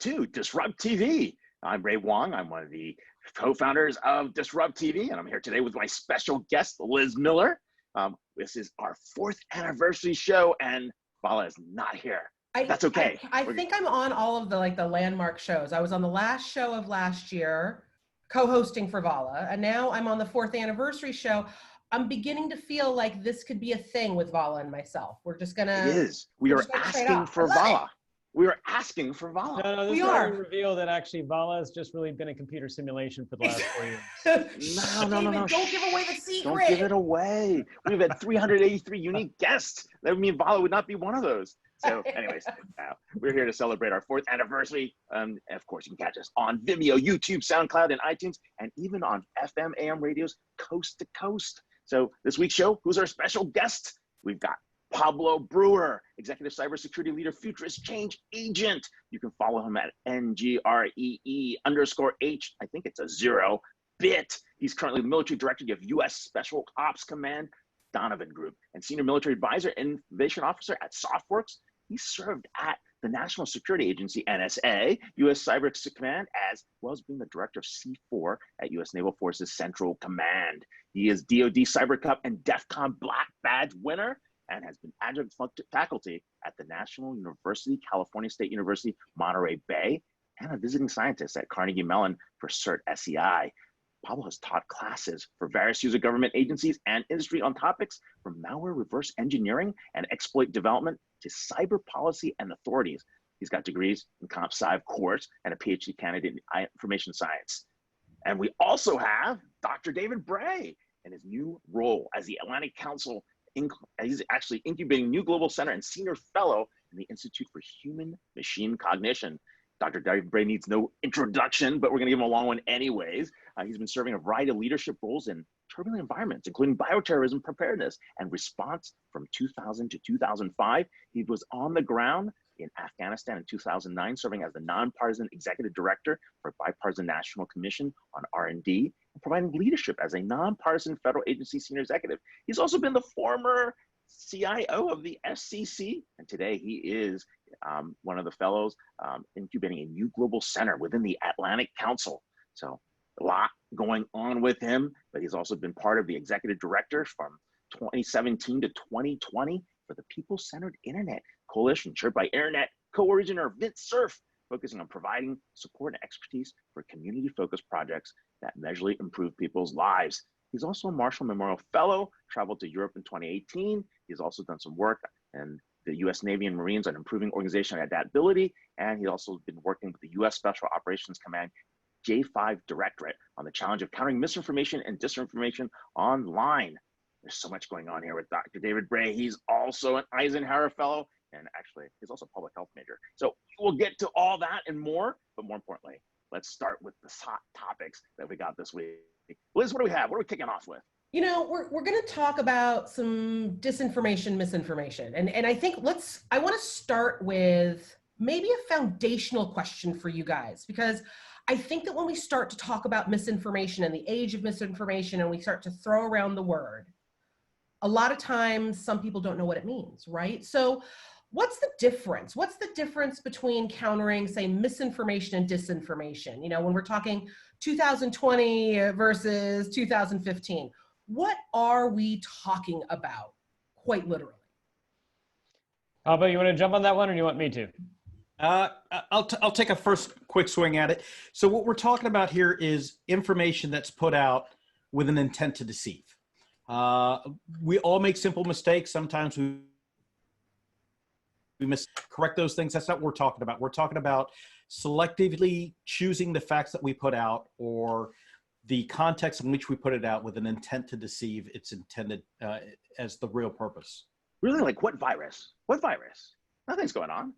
to DisrupTV. I'm Bray Wang. I'm one of the co-founders of DisrupTV, and I'm here today with my special guest, Liz Miller. This is our 4th anniversary show, and Vala is not here. That's okay. I think I'm on all of the landmark shows. I was on the last show of last year, co-hosting for Vala, and now I'm on the 4th anniversary show. I'm beginning to feel like this could be a thing with Vala and myself. We're just gonna. It is. We are asking for Vala. We are asking for Vala. No, this is where we reveal that actually Vala has just really been a computer simulation for the last 4 years. No. Don't give away the secret. Don't give it away. We've had 383 unique guests. That would mean Vala would not be one of those. So anyways, we're here to celebrate our 4th anniversary. And of course, you can catch us on Vimeo, YouTube, SoundCloud, and iTunes, and even on FM, AM radios, coast to coast. So this week's show, who's our special guest? We've got Pablo Breuer, Executive Cybersecurity Leader, Futurist Change Agent. You can follow him at NGREE_H, I think it's a 0-bit. He's currently the Military Director of U.S. Special Ops Command, Donovan Group, and Senior Military Advisor and Innovation Officer at SoftWorks. He served at the National Security Agency, NSA, U.S. Cyber Command, as well as being the Director of C4 at U.S. Naval Forces Central Command. He is DoD Cyber Cup and DEF CON Black Badge winner, and has been adjunct faculty at the National University, California State University, Monterey Bay, and a visiting scientist at Carnegie Mellon for CERT SEI. Pablo has taught classes for various user government agencies and industry on topics from malware reverse engineering and exploit development to cyber policy and authorities. He's got degrees in Comp Sci course and a PhD candidate in information science. And we also have Dr. David Bray in his new role as the Atlantic Council. He's actually incubating new global center and senior fellow in the Institute for Human Machine Cognition. Dr. David Bray needs no introduction, but we're gonna give him a long one anyways. He's been serving a variety of leadership roles in turbulent environments, including bioterrorism preparedness and response from 2000 to 2005. He was on the ground in Afghanistan in 2009, serving as the nonpartisan executive director for a bipartisan national commission on R&D, and providing leadership as a nonpartisan federal agency senior executive. He's also been the former CIO of the FCC, and today he is one of the fellows incubating a new global center within the Atlantic Council. So a lot going on with him, but he's also been part of the executive director from 2017 to 2020 for the People-Centered Internet Coalition, chaired by Internet co-originator Vince Cerf, focusing on providing support and expertise for community-focused projects that measurably improve people's lives. He's also a Marshall Memorial Fellow, traveled to Europe in 2018. He's also done some work in the U.S. Navy and Marines on improving organizational adaptability, and he's also been working with the U.S. Special Operations Command J5 Directorate on the challenge of countering misinformation and disinformation online. There's so much going on here with Dr. David Bray. He's also an Eisenhower Fellow, and actually, he's also a public health major. So we'll get to all that and more, but more importantly, let's start with the hot topics that we got this week. Liz, what do we have? What are we kicking off with? You know, we're going to talk about some disinformation, misinformation. And I think I want to start with maybe a foundational question for you guys, because I think that when we start to talk about misinformation and the age of misinformation, and we start to throw around the word, a lot of times some people don't know what it means, right? So what's the difference? What's the difference between countering, say, misinformation and disinformation? You know, when we're talking 2020 versus 2015, what are we talking about, quite literally? Pablo, you want to jump on that one, or do you want me to? I'll take a first quick swing at it. So what we're talking about here is information that's put out with an intent to deceive. We all make simple mistakes. Sometimes we correct those things. That's not what we're talking about. We're talking about selectively choosing the facts that we put out, or the context in which we put it out with an intent to deceive. It's intended as the real purpose. Really? Like what virus? What virus? Nothing's going on.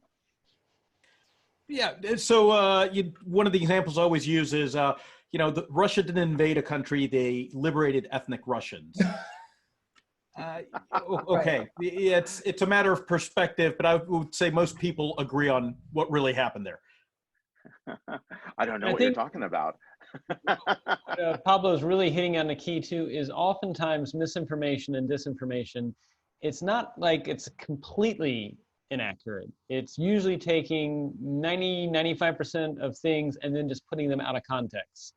Yeah, so one of the examples I always use is, you know, Russia didn't invade a country, they liberated ethnic Russians. Okay, it's a matter of perspective, but I would say most people agree on what really happened there. I don't know what you're talking about. Pablo's really hitting on the key too, is oftentimes misinformation and disinformation. It's not like it's completely inaccurate. It's usually taking 95% of things and then just putting them out of context.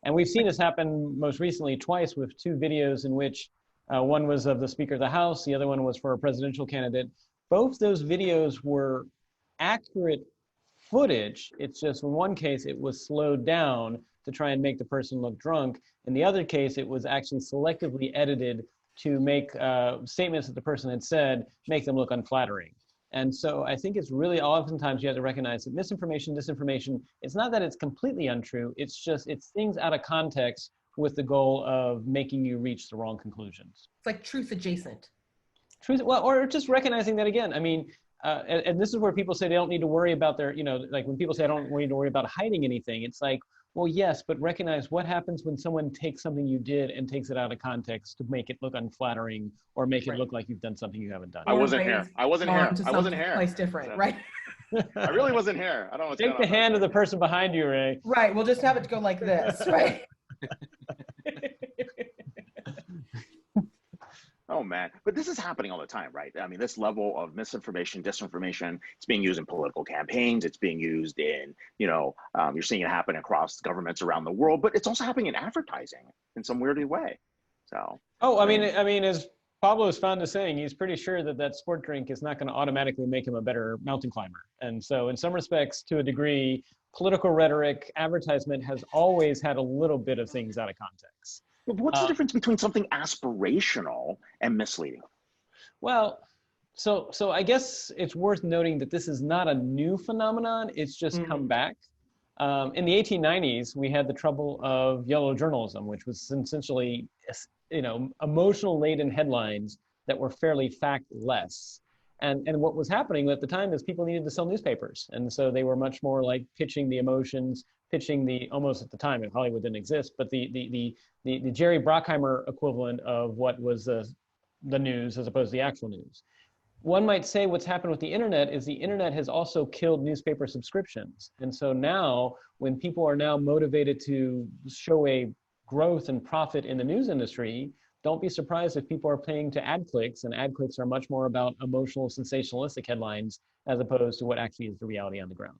And we've seen this happen most recently twice with two videos in which one was of the Speaker of the House, the other one was for a presidential candidate. Both those videos were accurate footage. It's just in one case, it was slowed down to try and make the person look drunk. In the other case, it was actually selectively edited to make statements that the person had said, make them look unflattering. And so I think it's really, oftentimes you have to recognize that misinformation, disinformation, it's not that it's completely untrue, it's just, it's things out of context with the goal of making you reach the wrong conclusions. It's like truth adjacent. Truth, well, or just recognizing that again, I mean, and this is where people say they don't need to worry about their, like when people say I don't need to worry about hiding anything, it's like, well, yes, but recognize what happens when someone takes something you did and takes it out of context to make it look unflattering or make it look like you've done something you haven't done. I wasn't here. I wasn't here. I wasn't here. Place different, right? I really wasn't here. I don't know what's Take the hand of the person behind you, Ray. Right. We'll just have it go like this, right? Oh man, but this is happening all the time, right? I mean, this level of misinformation, disinformation, it's being used in political campaigns. It's being used in, you're seeing it happen across governments around the world, but it's also happening in advertising in some weird way. So. Oh, I mean, as Pablo is fond of saying, he's pretty sure that that sport drink is not going to automatically make him a better mountain climber. And so in some respects, to a degree, political rhetoric, advertisement has always had a little bit of things out of context. What's the difference between something aspirational and misleading? Well, so I guess it's worth noting that this is not a new phenomenon. It's just come back. In the 1890s, we had the trouble of yellow journalism, which was essentially, emotional-laden headlines that were fairly fact-less. And what was happening at the time is people needed to sell newspapers. And so they were much more like pitching the emotions, pitching the, almost at the time, if Hollywood didn't exist, but the Jerry Bruckheimer equivalent of what was the news as opposed to the actual news. One might say what's happened with the internet is the internet has also killed newspaper subscriptions. And so now when people are now motivated to show a growth and profit in the news industry, don't be surprised if people are paying to ad clicks, and ad clicks are much more about emotional, sensationalistic headlines as opposed to what actually is the reality on the ground.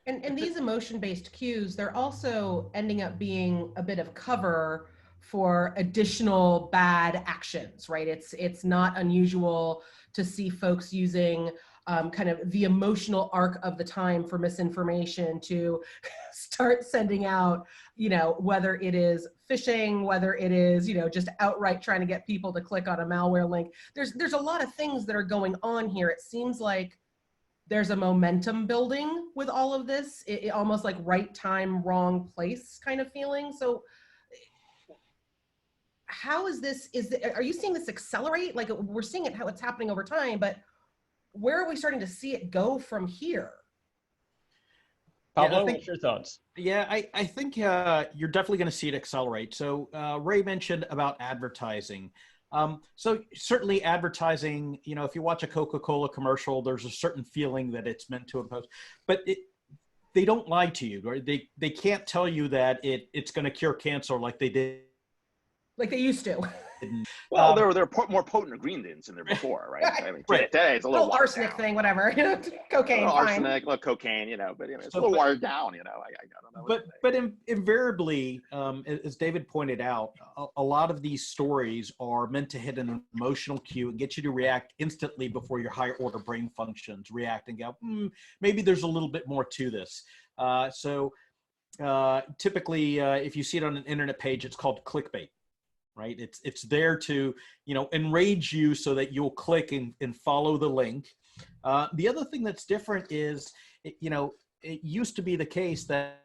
And these emotion-based cues, they're also ending up being a bit of cover for additional bad actions, right? It's not unusual to see folks using kind of the emotional arc of the time for misinformation to start sending out, whether it is phishing, whether it is, just outright trying to get people to click on a malware link. There's a lot of things that are going on here. It seems like there's a momentum building with all of this, it almost like right time, wrong place kind of feeling. So how is this, are you seeing this accelerate? Like we're seeing it, how it's happening over time, but where are we starting to see it go from here? Pablo, what's your thoughts? Yeah, I think you're definitely going to see it accelerate. So Ray mentioned about advertising. So certainly advertising, if you watch a Coca-Cola commercial, there's a certain feeling that it's meant to impose, but they don't lie to you, right? They can't tell you that it's going to cure cancer like they did. Like they used to. Well, there were more potent ingredients in there before, right? I mean, today it's a little arsenic thing, whatever. Cocaine, arsenic, cocaine, but it's a little watered down. I don't know. But invariably, as David pointed out, a lot of these stories are meant to hit an emotional cue and get you to react instantly before your higher order brain functions react and go, maybe there's a little bit more to this. So typically, if you see it on an internet page, it's called clickbait. Right? It's there to, enrage you so that you'll click and follow the link. The other thing that's different is, it used to be the case that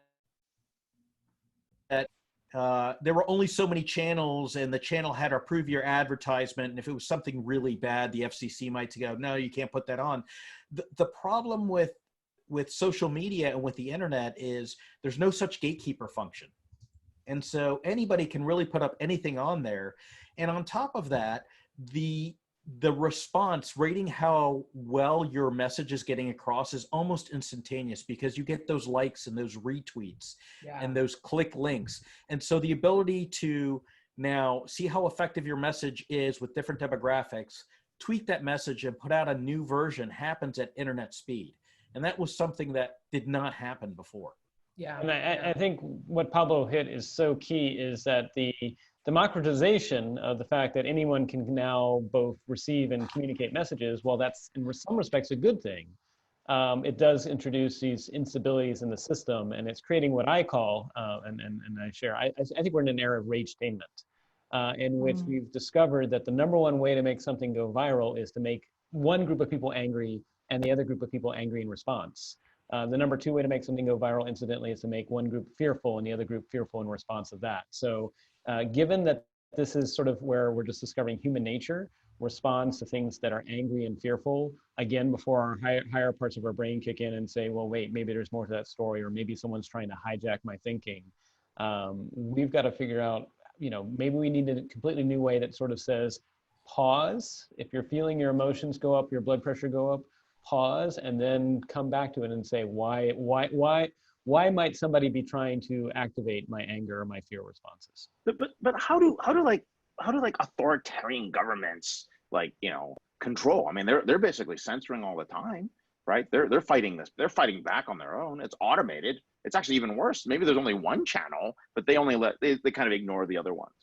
there were only so many channels and the channel had to approve your advertisement. And if it was something really bad, the FCC might go, no, you can't put that on. The problem with social media and with the internet is there's no such gatekeeper function. And so anybody can really put up anything on there. And on top of that, the response, rating how well your message is getting across is almost instantaneous because you get those likes and those retweets and those click links. And so the ability to now see how effective your message is with different demographics, tweet that message and put out a new version happens at internet speed. And that was something that did not happen before. Yeah. And I think what Pablo hit is so key is that the democratization of the fact that anyone can now both receive and communicate messages, while that's in some respects a good thing, it does introduce these instabilities in the system, and it's creating what I call, and I share, I think we're in an era of rage-tainment, in which we've discovered that the #1 way to make something go viral is to make one group of people angry and the other group of people angry in response. The #2 way to make something go viral, incidentally, is to make one group fearful and the other group fearful in response of that. So given that this is sort of where we're just discovering human nature responds to things that are angry and fearful, again, before our higher parts of our brain kick in and say, well, wait, maybe there's more to that story, or maybe someone's trying to hijack my thinking. We've got to figure out, maybe we need a completely new way that sort of says, pause. If you're feeling your emotions go up, your blood pressure go up, pause, and then come back to it and say, why might somebody be trying to activate my anger or my fear responses? But how do authoritarian governments control? I mean, they're basically censoring all the time, right? They're fighting this. They're fighting back on their own. It's automated. It's actually even worse. Maybe there's only one channel, but they kind of ignore the other ones.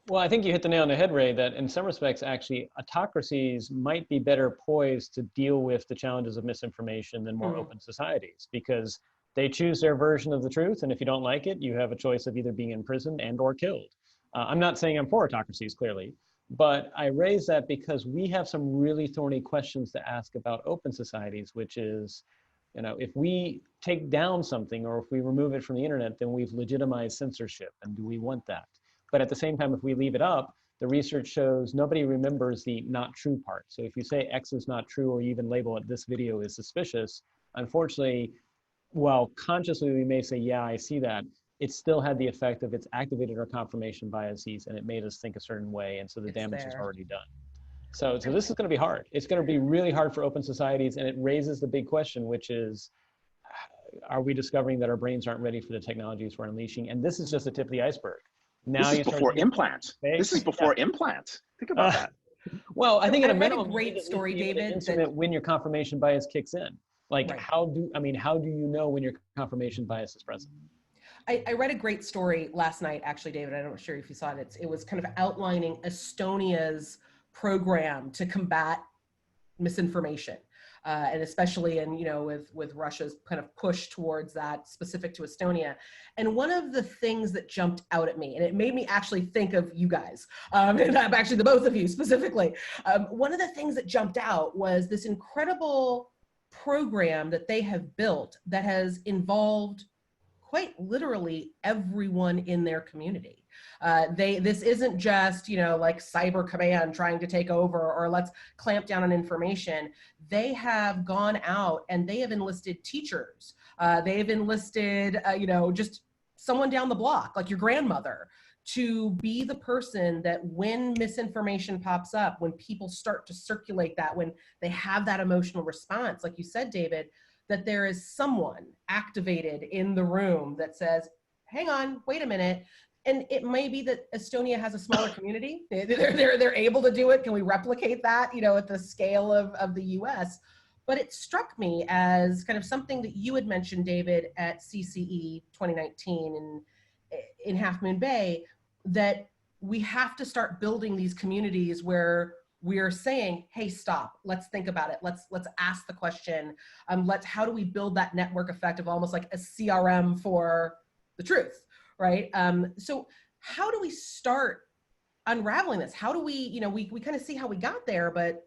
Well, I think you hit the nail on the head, Ray, that in some respects, actually, autocracies might be better poised to deal with the challenges of misinformation than more open societies, because they choose their version of the truth, and if you don't like it, you have a choice of either being imprisoned and or killed. I'm not saying I'm for autocracies, clearly, but I raise that because we have some really thorny questions to ask about open societies, which is, if we take down something or if we remove it from the internet, then we've legitimized censorship, and do we want that? But at the same time, if we leave it up, the research shows nobody remembers the not true part. So if you say X is not true, or you even label it, this video is suspicious, unfortunately, while consciously we may say, yeah, I see that, it still had the effect of it's activated our confirmation biases and it made us think a certain way. And so the damage is already done. So this is going to be hard. It's going to be really hard for open societies. And it raises the big question, which is, are we discovering that our brains aren't ready for the technologies we're unleashing? And this is just the tip of the iceberg. Now this is before implants. This is before implants. Think about that. Well, I think at a minimum, great story, David. When your confirmation bias kicks in, how do you know when your confirmation bias is present? I read a great story last night, actually, David. I'm not sure if you saw it. It was kind of outlining Estonia's program to combat misinformation. And especially with Russia's kind of push towards that specific to Estonia. And one of the things that jumped out at me, and it made me actually think of you guys, and actually the both of you specifically, one of the things that jumped out was this incredible program that they have built that has involved quite literally everyone in their community. This isn't just, like Cyber Command trying to take over or let's clamp down on information. They have gone out and they have enlisted teachers. They've enlisted, just someone down the block, like your grandmother, to be the person that when misinformation pops up, when people start to circulate that, when they have that emotional response, like you said, David, that there is someone activated in the room that says, hang on, wait a minute. And it may be that Estonia has a smaller community. They're able to do it. Can we replicate that, at the scale of the US? But it struck me as kind of something that you had mentioned, David, at CCE 2019 in Half Moon Bay, that we have to start building these communities where we're saying, hey, stop, let's think about it. Let's ask the question. How do we build that network effect of almost like a CRM for the truth, right? So how do we start unraveling this? How do we, we kind of see how we got there, but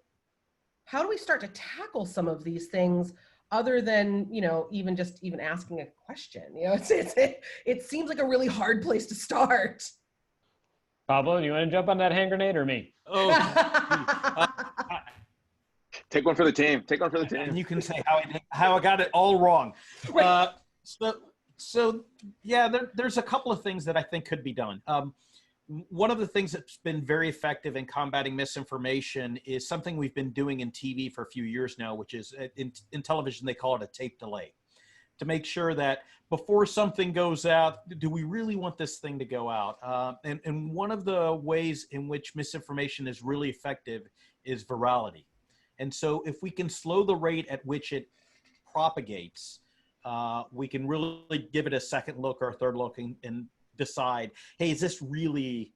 how do we start to tackle some of these things other than, even asking a question? It seems like a really hard place to start. Pablo, do you want to jump on that hand grenade or me? Oh, take one for the team. Take one for the team. And you can say how I got it all wrong. Right. So yeah, there's a couple of things that I think could be done. One of the things that's been very effective in combating misinformation is something we've been doing in TV for a few years now, which is in television, they call it a tape delay. to make sure that before something goes out, do we really want this thing to go out? And one of the ways in which misinformation is really effective is virality. And so if we can slow the rate at which it propagates, we can really give it a second look or a third look and decide, hey, is this really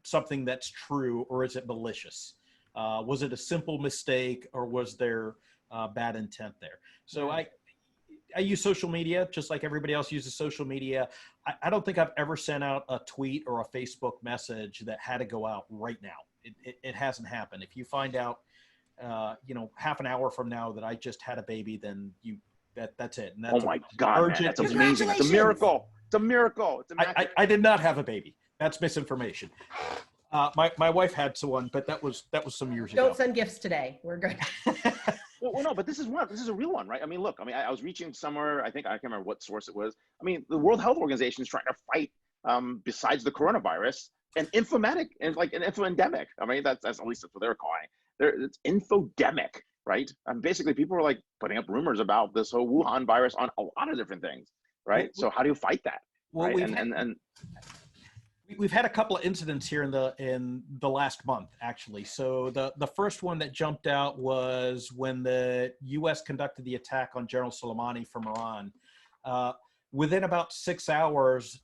something that's true, or is it malicious? Was it a simple mistake, or was there bad intent there? So I use social media just like everybody else uses social media. I don't think I've ever sent out a tweet or a Facebook message that had to go out right now. It hasn't happened. If you find out, half an hour from now that I just had a baby, then that's it. And that's oh my God, man, that's amazing. It's a miracle. It's a miracle. It's I did not have a baby. That's misinformation. My wife had one, but that was some years ago. Don't send gifts today. We're good. Well, no, but this is a real one, right? I mean, look, I was reaching somewhere, I can't remember what source it was. I mean, the World Health Organization is trying to fight, besides the coronavirus, an infodemic. I mean, that's at least that's what they're calling it. It's infodemic, right? And basically people are like putting up rumors about this whole Wuhan virus on a lot of different things, right? So how do you fight that? Well, right? We've had a couple of incidents here in the last month, actually. So the first one that jumped out was when the U.S. conducted the attack on General Soleimani from Iran. Within about 6 hours,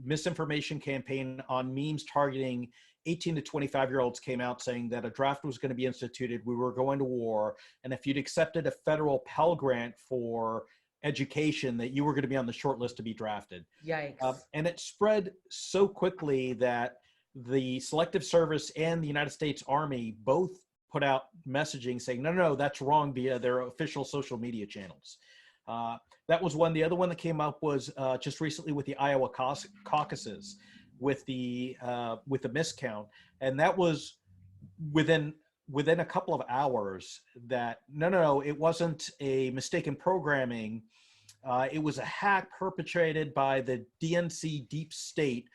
misinformation campaign on memes targeting 18 to 25-year-olds came out saying that a draft was going to be instituted. We were going to war, and if you'd accepted a federal Pell Grant for education, that you were going to be on the short list to be drafted. Yikes. And it spread so quickly that the Selective Service and the United States Army both put out messaging saying, no, that's wrong, via their official social media channels. That was one. The other one that came up was just recently with the Iowa caucuses with the miscount. And that was within a couple of hours that, no, it wasn't a mistake in programming. It was a hack perpetrated by the DNC deep state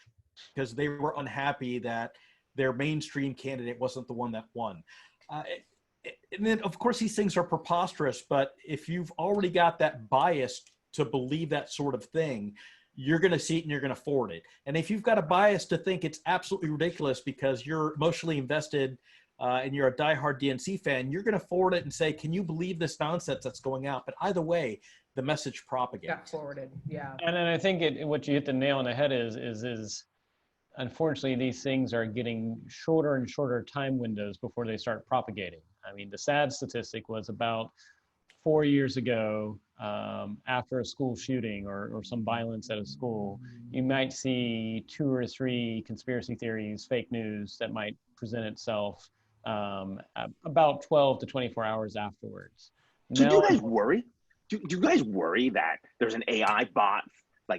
because they were unhappy that their mainstream candidate wasn't the one that won. And then, of course, these things are preposterous, but if you've already got that bias to believe that sort of thing, you're going to see it and you're going to forward it. And if you've got a bias to think it's absolutely ridiculous because you're emotionally invested and you're a diehard DNC fan, you're going to forward it and say, can you believe this nonsense that's going out? But either way, the message propagates. Got forwarded, yeah. And then I think what you hit the nail on the head is unfortunately, these things are getting shorter and shorter time windows before they start propagating. I mean, the sad statistic was about 4 years ago, after a school shooting or some violence at a school, you might see 2 or 3 conspiracy theories, fake news that might present itself about 12 to 24 hours afterwards. So do you guys worry? Do you guys worry that there's an AI bot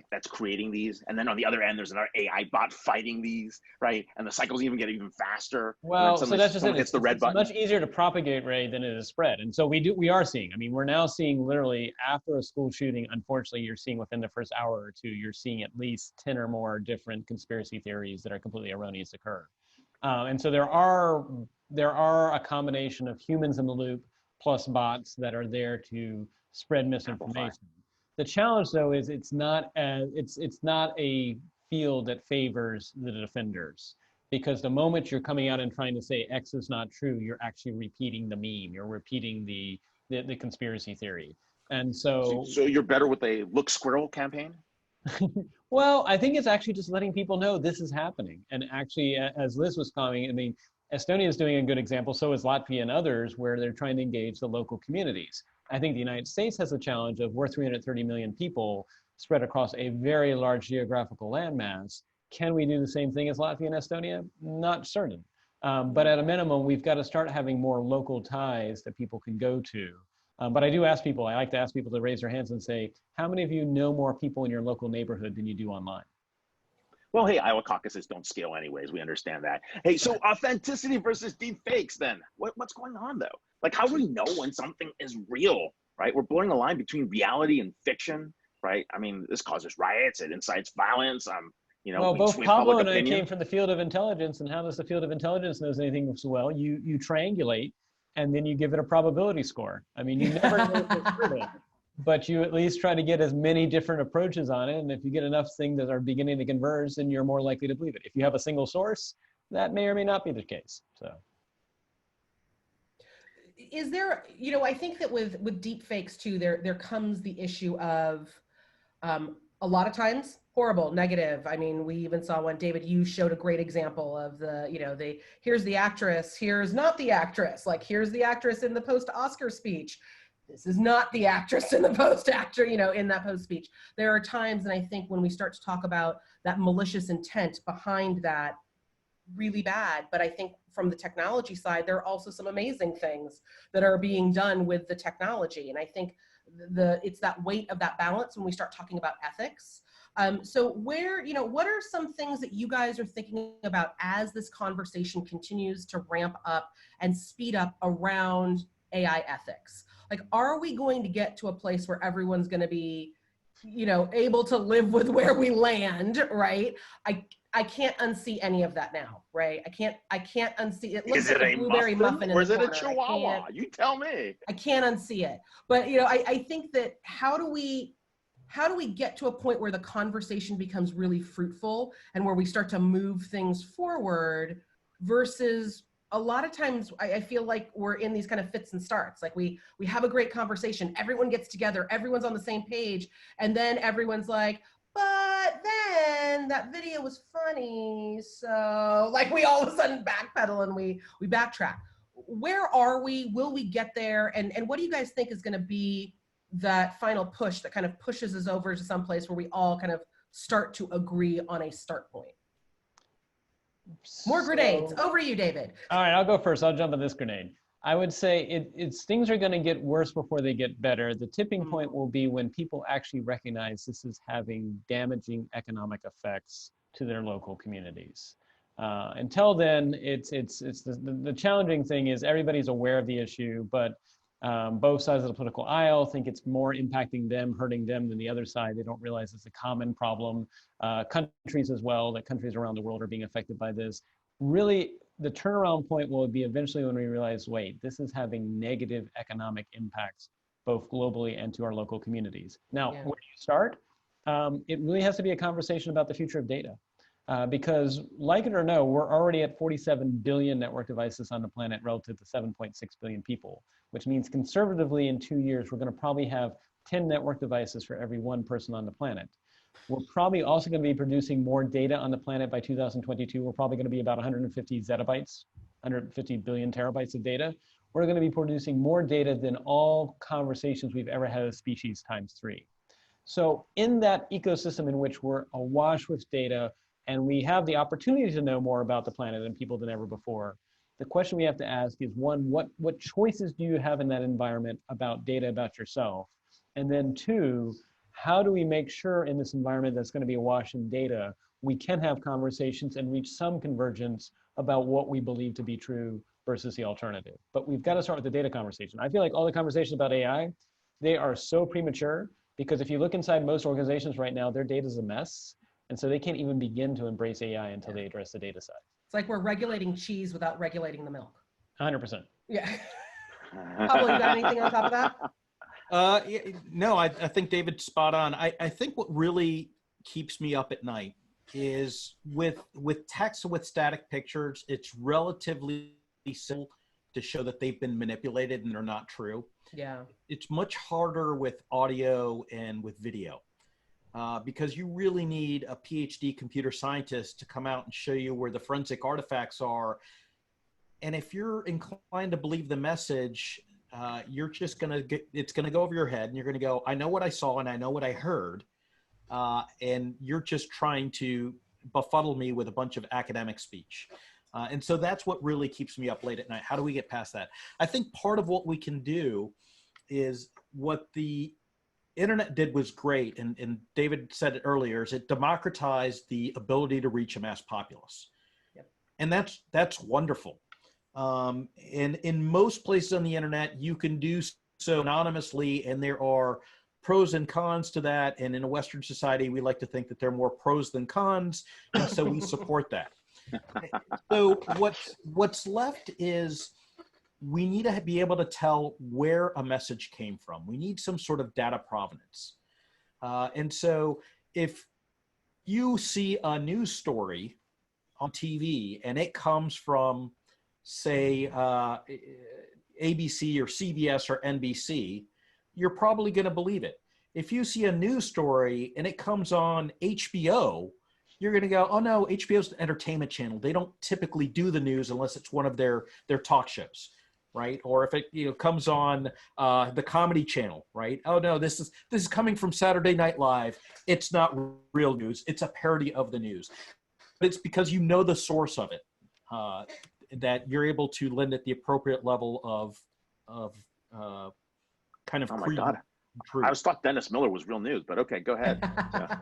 that's creating these, and then on the other end there's another AI bot fighting these, right? And the cycles even get even faster. Well, so that's just it. It's the red button. Much easier to propagate, Ray, than it is spread. And so we are seeing. I mean, we're now seeing literally after a school shooting. Unfortunately, you're seeing within the first hour or two, you're seeing at least 10 or more different conspiracy theories that are completely erroneous occur. And so there are a combination of humans in the loop plus bots that are there to spread misinformation. The challenge, though, is it's not a field that favors the defenders, because the moment you're coming out and trying to say X is not true, you're actually repeating the meme. You're repeating the conspiracy theory, and so you're better with a look squirrel campaign. Well, I think it's actually just letting people know this is happening, and actually, as Liz was commenting, I mean, Estonia is doing a good example. So is Latvia and others, where they're trying to engage the local communities. I think the United States has a challenge of we're 330 million people spread across a very large geographical landmass. Can we do the same thing as Latvia and Estonia? Not certain. But at a minimum, we've got to start having more local ties that people can go to. But I like to ask people to raise their hands and say, how many of you know more people in your local neighborhood than you do online? Well, hey, Iowa caucuses don't scale anyways. We understand that. Hey, so authenticity versus deep fakes then. What's going on though? Like, how do we know when something is real, right? We're blurring the line between reality and fiction, right? I mean, this causes riots, it incites violence. Well, both Pablo and I came from the field of intelligence, and how does the field of intelligence knows anything so well? You triangulate, and then you give it a probability score. I mean, you never know if it's true. but you at least try to get as many different approaches on it. And if you get enough things that are beginning to converge, then you're more likely to believe it. If you have a single source, that may or may not be the case. So, is there, you know, I think that with deep fakes too, there comes the issue of a lot of times horrible, negative. I mean, we even saw one, David, you showed a great example of the, you know, here's the actress, here's not the actress, like here's the actress in the post-Oscar speech. This is not the actress in the post-actor, you know, in that post speech. There are times, and I think when we start to talk about that malicious intent behind that, really bad. But I think from the technology side, there are also some amazing things that are being done with the technology. And I think it's that weight of that balance when we start talking about ethics. So where, you know, what are some things that you guys are thinking about as this conversation continues to ramp up and speed up around AI ethics? Like, are we going to get to a place where everyone's going to be, you know, able to live with where we land, right? I can't unsee any of that now, right? I can't unsee it. Looks Is it like a blueberry muffin in or is the it a corner. chihuahua? You tell me. I can't unsee it. But you know, I think that how do we get to a point where the conversation becomes really fruitful and where we start to move things forward versus a lot of times I feel like we're in these kind of fits and starts. Like we have a great conversation, everyone gets together, everyone's on the same page, and then everyone's like, but then that video was funny. So like we all of a sudden backpedal and we backtrack. Where are we? Will we get there? And what do you guys think is going to be that final push that kind of pushes us over to some place where we all kind of start to agree on a start point? More grenades. Over to you, David. All right, I'll go first. I'll jump on this grenade. I would say things are going to get worse before they get better. The tipping point will be when people actually recognize this is having damaging economic effects to their local communities. Until then, the challenging thing is everybody's aware of the issue, but both sides of the political aisle think it's more impacting them, hurting them than the other side. They don't realize it's a common problem. Countries as well, that countries around the world are being affected by this. Really, the turnaround point will be eventually when we realize, wait, this is having negative economic impacts, both globally and to our local communities. Now, where do you start? It really has to be a conversation about the future of data. Because like it or no, we're already at 47 billion network devices on the planet relative to 7.6 billion people, which means conservatively in 2 years, we're going to probably have 10 network devices for every one person on the planet. We're probably also going to be producing more data on the planet by 2022. We're probably going to be about 150 zettabytes, 150 billion terabytes of data. We're going to be producing more data than all conversations we've ever had as species ×3. So in that ecosystem in which we're awash with data, and we have the opportunity to know more about the planet and people than ever before, the question we have to ask is, one, what choices do you have in that environment about data about yourself? And then two, how do we make sure in this environment that's going to be awash in data, we can have conversations and reach some convergence about what we believe to be true versus the alternative? But we've got to start with the data conversation. I feel like all the conversations about AI, they are so premature, because if you look inside most organizations right now, their data is a mess. And so they can't even begin to embrace AI until they address the data side. It's like we're regulating cheese without regulating the milk. 100%. Yeah. Pablo, you got anything on top of that? No, I think David's spot on. I think what really keeps me up at night is with text and with static pictures, it's relatively simple to show that they've been manipulated and they're not true. Yeah. It's much harder with audio and with video. Because you really need a PhD computer scientist to come out and show you where the forensic artifacts are. And if you're inclined to believe the message, you're just it's gonna go over your head and you're gonna go, I know what I saw and I know what I heard. And you're just trying to befuddle me with a bunch of academic speech. And so that's what really keeps me up late at night. How do we get past that? I think part of what we can do is what the internet did was great, and David said it earlier, is it democratized the ability to reach a mass populace. Yep. And that's wonderful. And in most places on the internet, you can do so anonymously, and there are pros and cons to that. And in a Western society, we like to think that there are more pros than cons, and so we support that. So what's left is we need to be able to tell where a message came from. We need some sort of data provenance. And so if you see a news story on TV and it comes from, say, ABC or CBS or NBC, you're probably going to believe it. If you see a news story and it comes on HBO, you're going to go, oh no, HBO's an entertainment channel. They don't typically do the news unless it's one of their talk shows, right? Or if it comes on the Comedy Channel, right? Oh no, this is coming from Saturday Night Live. It's not real news. It's a parody of the news. But it's because you know the source of it that you're able to lend it the appropriate level of kind of. Oh my God. I was thought Dennis Miller was real news, but okay, go ahead. Yeah.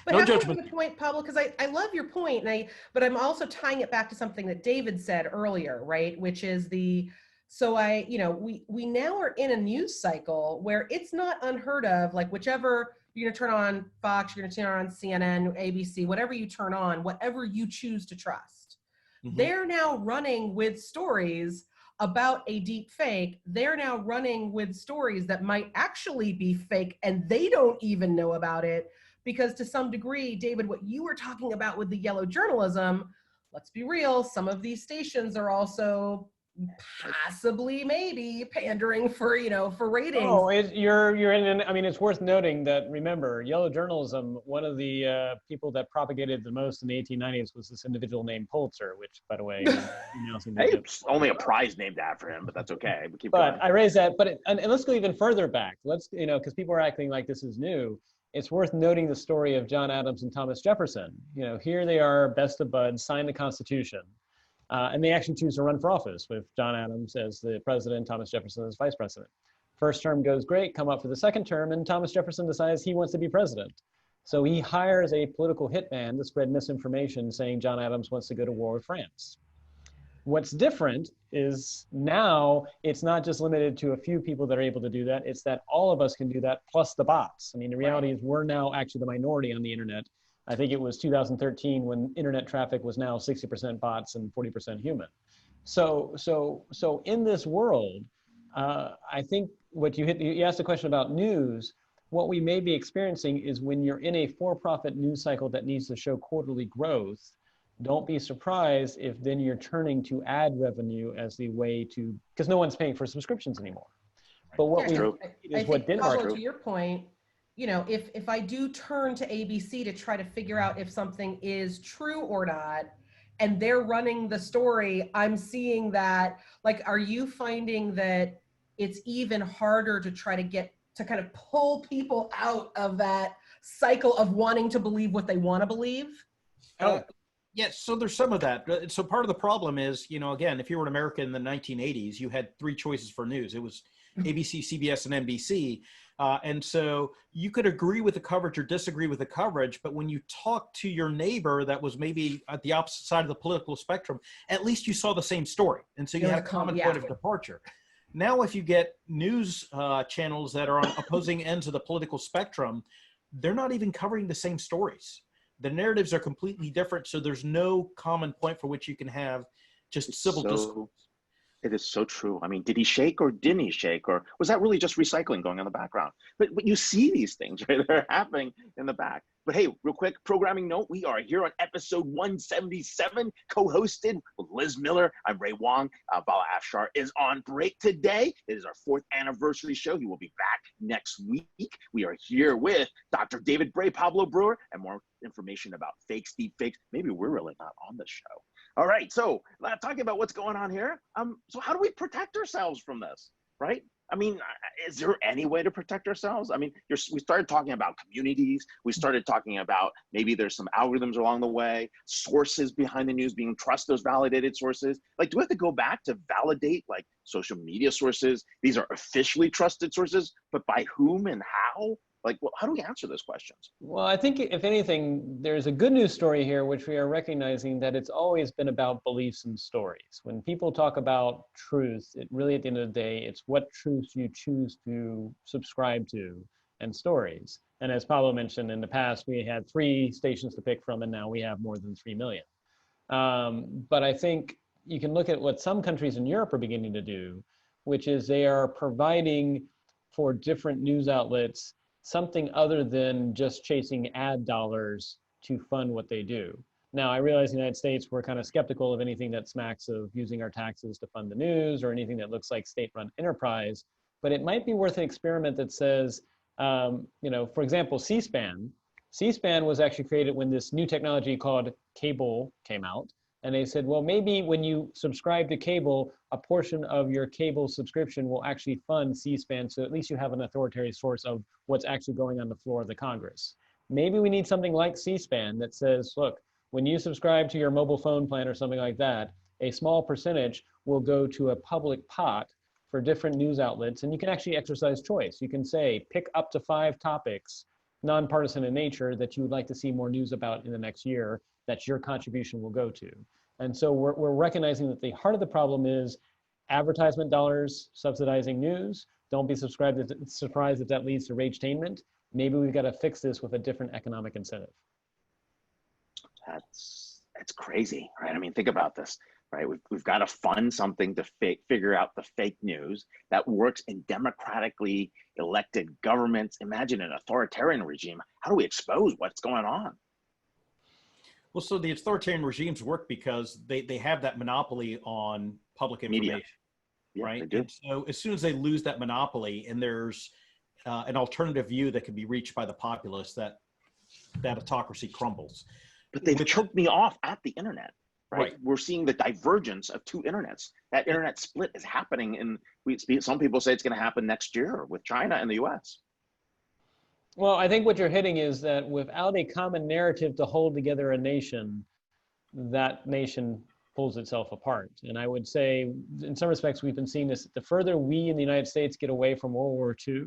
But No have judgment. a point, Pablo, because I love your point, but I'm also tying it back to something that David said earlier, right? Which is we now are in a news cycle where it's not unheard of, like whichever you're going to turn on Fox, you're going to turn on CNN, ABC, whatever you turn on, whatever you choose to trust. Mm-hmm. They're now running with stories about a deep fake. They're now running with stories that might actually be fake and they don't even know about it. Because to some degree, David, what you were talking about with the yellow journalism, let's be real, some of these stations are also possibly maybe pandering for ratings. Oh, you're in. I mean, it's worth noting that, remember, yellow journalism, one of the people that propagated the most in the 1890s was this individual named Pulitzer, which, by the way, hey, only a prize named after him, but that's okay. We keep going. I raise that, and let's go even further back. Let's, because people are acting like this is new. It's worth noting the story of John Adams and Thomas Jefferson. Here they are, best of buds, signed the Constitution. And they actually choose to run for office with John Adams as the president, Thomas Jefferson as vice president. First term goes great, come up for the second term, and Thomas Jefferson decides he wants to be president. So he hires a political hitman to spread misinformation saying John Adams wants to go to war with France. What's different is now it's not just limited to a few people that are able to do that, it's that all of us can do that, plus the bots. I mean, the reality is we're now actually the minority on the internet. I think it was 2013 when internet traffic was now 60% bots and 40% human. So in this world, I think what you asked a question about news. What we may be experiencing is when you're in a for-profit news cycle that needs to show quarterly growth, don't be surprised if then you're turning to ad revenue as the way to, because no one's paying for subscriptions anymore. But what Pablo, to your point, if I do turn to ABC to try to figure out if something is true or not, and they're running the story, I'm seeing that, like, are you finding that it's even harder to try to get to kind of pull people out of that cycle of wanting to believe what they want to believe? Yes, so there's some of that. So part of the problem is, again, if you were in America in the 1980s, you had three choices for news. It was ABC, CBS, and NBC. And so you could agree with the coverage or disagree with the coverage, but when you talk to your neighbor that was maybe at the opposite side of the political spectrum, at least you saw the same story. And so you had a common point of departure. Now, if you get news channels that are on opposing ends of the political spectrum, they're not even covering the same stories. The narratives are completely different, so there's no common point for which you can have just civil discourse. It is so true. I mean, did he shake or didn't he shake? Or was that really just recycling going on in the background? But you see these things, right? They're happening in the back. But hey, real quick, programming note, we are here on episode 177, co-hosted with Liz Miller. I'm Ray Wang. Bala Afshar is on break today. It is our 4th anniversary show. He will be back next week. We are here with Dr. David Bray, Pablo Breuer, and more information about fakes, deep fakes. Maybe we're really not on the show. All right, so talking about what's going on here. So how do we protect ourselves from this, right? I mean, is there any way to protect ourselves? I mean, we started talking about communities. We started talking about maybe there's some algorithms along the way, sources behind the news, being trust those validated sources. Like, do we have to go back to validate like social media sources? These are officially trusted sources, but by whom and how? Like, well, how do we answer those questions? Well, I think if anything, there's a good news story here, which we are recognizing that it's always been about beliefs and stories. When people talk about truth, it really, at the end of the day, it's what truths you choose to subscribe to and stories. And as Pablo mentioned, in the past, we had 3 stations to pick from, and now we have more than 3 million. But I think, you can look at what some countries in Europe are beginning to do, which is they are providing for different news outlets something other than just chasing ad dollars to fund what they do. Now, I realize in the United States, we're kind of skeptical of anything that smacks of using our taxes to fund the news or anything that looks like state-run enterprise, but it might be worth an experiment that says, for example, C-SPAN. C-SPAN was actually created when this new technology called cable came out. And they said, well, maybe when you subscribe to cable, a portion of your cable subscription will actually fund C-SPAN, so at least you have an authoritative source of what's actually going on the floor of the Congress. Maybe we need something like C-SPAN that says, look, when you subscribe to your mobile phone plan or something like that, a small percentage will go to a public pot for different news outlets, and you can actually exercise choice. You can say, pick up to 5 topics, nonpartisan in nature, that you would like to see more news about in the next year, that your contribution will go to. And so we're recognizing that the heart of the problem is advertisement dollars subsidizing news. Don't be surprised if that leads to ragetainment. Maybe we've got to fix this with a different economic incentive. That's crazy, right? I mean, think about this, right? We've got to fund something to figure out the fake news that works in democratically elected governments. Imagine an authoritarian regime. How do we expose what's going on? Well, so the authoritarian regimes work because they have that monopoly on public information, yeah, right? They do. And so as soon as they lose that monopoly and there's an alternative view that can be reached by the populace, that autocracy crumbles. But they've choked me off at the internet, right? Right. We're seeing the divergence of 2 internets. That internet split is happening, and some people say it's going to happen next year with China and the US. Well, I think what you're hitting is that without a common narrative to hold together a nation, that nation pulls itself apart. And I would say, in some respects, we've been seeing this. The further we in the United States get away from World War II,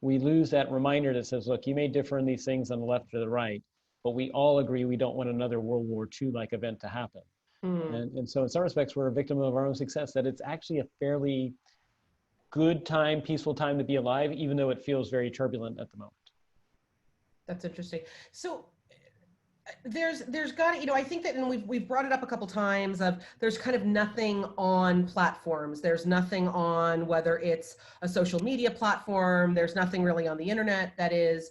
we lose that reminder that says, look, you may differ in these things on the left or the right, but we all agree we don't want another World War II-like event to happen. And so in some respects, we're a victim of our own success, that it's actually a fairly good time, peaceful time to be alive, even though it feels very turbulent at the moment. That's interesting. So there's got to, I think that, and we've brought it up a couple times, of there's kind of nothing on platforms. There's nothing on, whether it's a social media platform, there's nothing really on the internet that is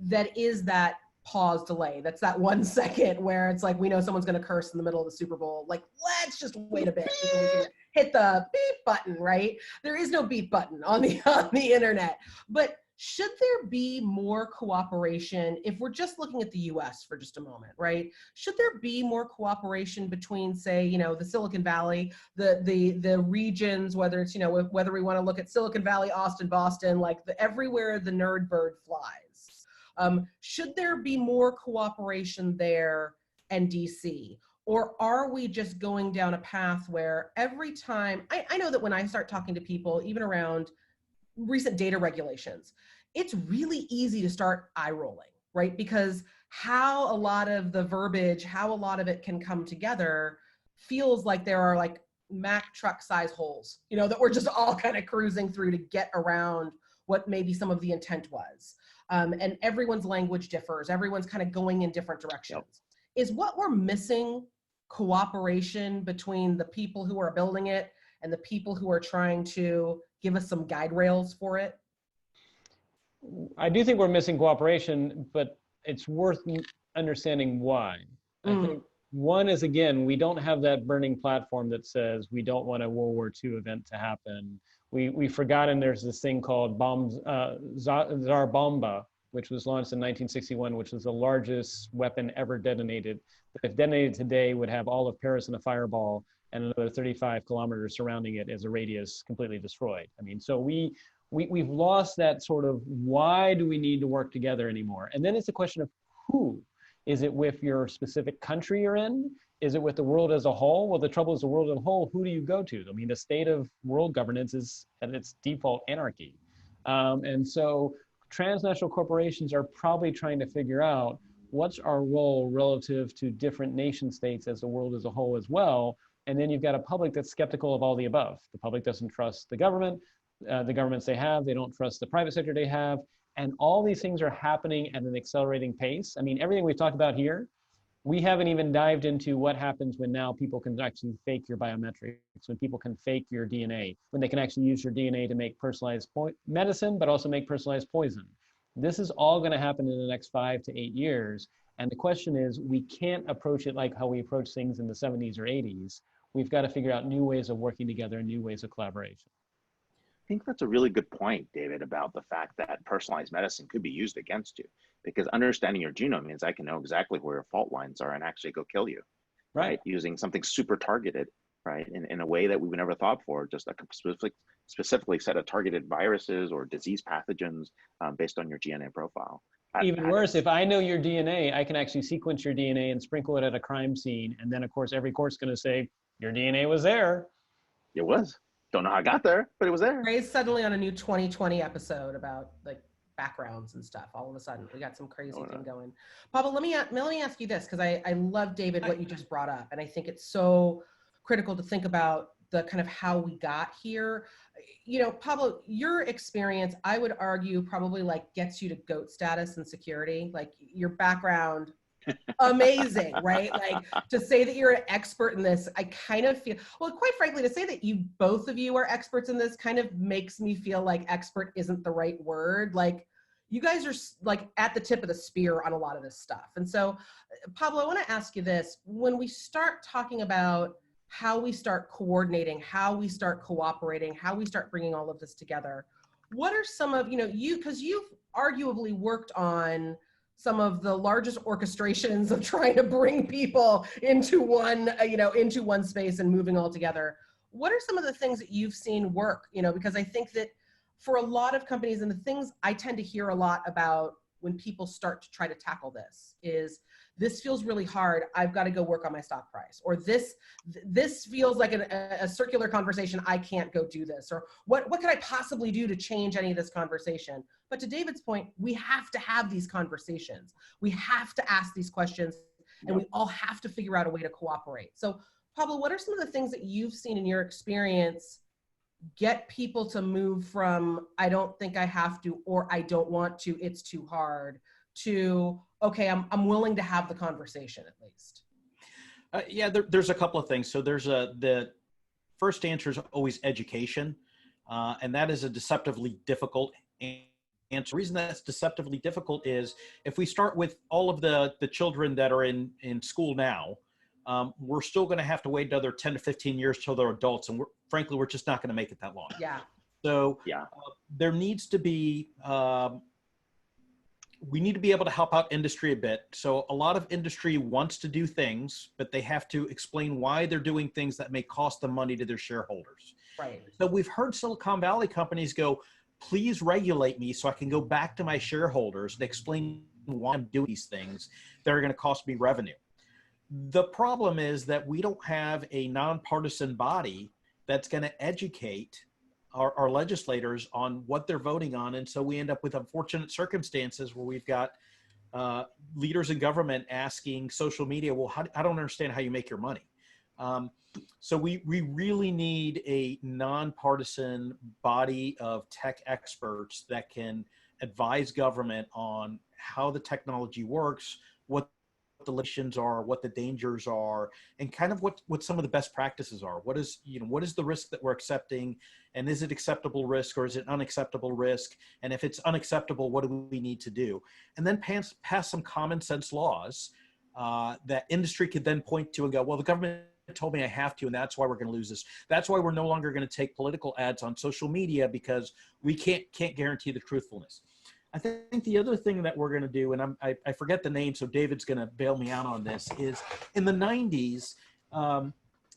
that pause delay. That's that 1 second where it's like, we know someone's going to curse in the middle of the Super Bowl. Like, let's just wait a bit before we can hit the beep button, right? There is no beep button on the internet. But should there be more cooperation, if we're just looking at the US for just a moment, right? Should there be more cooperation between, say, the Silicon Valley, the regions, whether it's, whether we want to look at Silicon Valley, Austin, Boston, like everywhere the nerd bird flies? Should there be more cooperation there and DC? Or are we just going down a path where every time, I know that when I start talking to people, even around recent data regulations, it's really easy to start eye rolling, right? Because how a lot of the verbiage, how a lot of it can come together feels like there are like Mack truck size holes, that we're just all kind of cruising through to get around what maybe some of the intent was. And everyone's language differs. Everyone's kind of going in different directions. Is what we're missing cooperation between the people who are building it and the people who are trying to give us some guide rails for it? I do think we're missing cooperation, but it's worth understanding why. I think one is, again, we don't have that burning platform that says we don't want a World War II event to happen. We've forgotten there's this thing called Tsar Bomba, which was launched in 1961, which was the largest weapon ever detonated. If detonated today, would have all of Paris in a fireball and another 35 kilometers surrounding it as a radius completely destroyed. I mean, so we've lost that sort of, why do we need to work together anymore? And then it's a question of who. Is it with your specific country you're in? Is it with the world as a whole? Well, the trouble is the world as a whole, who do you go to? I mean, the state of world governance is at its default anarchy. And so transnational corporations are probably trying to figure out what's our role relative to different nation states as the world as a whole as well. And then you've got a public that's skeptical of all the above. The public doesn't trust the government governments they have, they don't trust the private sector they have. And all these things are happening at an accelerating pace. I mean, everything we've talked about here We haven't even dived into what happens when now people can actually fake your biometrics, when people can fake your DNA, when they can actually use your DNA to make personalized medicine, but also make personalized poison. This is all going to happen in the next 5 to 8 years. And the question is, we can't approach it like how we approach things in the 70s or 80s. We've got to figure out new ways of working together and new ways of collaboration. I think that's a really good point, David, about the fact that personalized medicine could be used against you, because understanding your genome means I can know exactly where your fault lines are and actually go kill you, right? Using something super targeted, right? In a way that we would never thought for, just a specifically set of targeted viruses or disease pathogens based on your DNA profile. Even worse, if I know your DNA, I can actually sequence your DNA and sprinkle it at a crime scene. And then of course, every court's gonna say, your DNA was there. It was. Don't know how I got there, but it was there. Bray's suddenly on a new 2020 episode about like backgrounds and stuff. All of a sudden, we got some crazy thing going. Pablo, let me ask you this, because I love, David, what you just brought up, and I think it's so critical to think about the kind of how we got here. You know, Pablo, your experience, I would argue, probably like gets you to GOAT status in security. Like your background, amazing, right? Like to say that you're an expert in this, I kind of feel, well, quite frankly, to say that you, both of you are experts in this kind of makes me feel like expert isn't the right word. Like you guys are like at the tip of the spear on a lot of this stuff. And so, Pablo, I want to ask you this. When we start talking about how we start coordinating, how we start cooperating, how we start bringing all of this together, what are some of, because you've arguably worked on some of the largest orchestrations of trying to bring people into one, into one space and moving all together. What are some of the things that you've seen work? Because I think that for a lot of companies, and the things I tend to hear a lot about when people start to try to tackle this is, this feels really hard, I've got to go work on my stock price. Or this feels like a circular conversation, I can't go do this. Or what could I possibly do to change any of this conversation? But to David's point, we have to have these conversations. We have to ask these questions, and we all have to figure out a way to cooperate. So Pablo, what are some of the things that you've seen in your experience get people to move from, I don't think I have to, or I don't want to, it's too hard, to, okay, I'm willing to have the conversation at least? There's a couple of things. So there's the first answer is always education. And that is a deceptively difficult answer. The reason that's deceptively difficult is if we start with all of the children that are in school now, we're still going to have to wait another 10 to 15 years till they're adults. And frankly, we're just not going to make it that long. Yeah. So there needs to be, we need to be able to help out industry a bit. So a lot of industry wants to do things, but they have to explain why they're doing things that may cost them money to their shareholders. Right. So we've heard Silicon Valley companies go, please regulate me so I can go back to my shareholders and explain why I'm doing these things that are going to cost me revenue. The problem is that we don't have a nonpartisan body that's going to educate our legislators on what they're voting on. And so we end up with unfortunate circumstances where we've got leaders in government asking social media, well, I don't understand how you make your money. So we really need a nonpartisan body of tech experts that can advise government on how the technology works, what the limitations are, what the dangers are, and kind of what some of the best practices are. What is the risk that we're accepting, and is it acceptable risk or is it unacceptable risk? And if it's unacceptable, what do we need to do? And then pass some common sense laws that industry could then point to and go, well, the government told me I have to, and that's why we're going to lose this. That's why we're no longer going to take political ads on social media, because we can't guarantee the truthfulness. I think the other thing that we're going to do, and I forget the name, so David's going to bail me out on this, is in the 90s,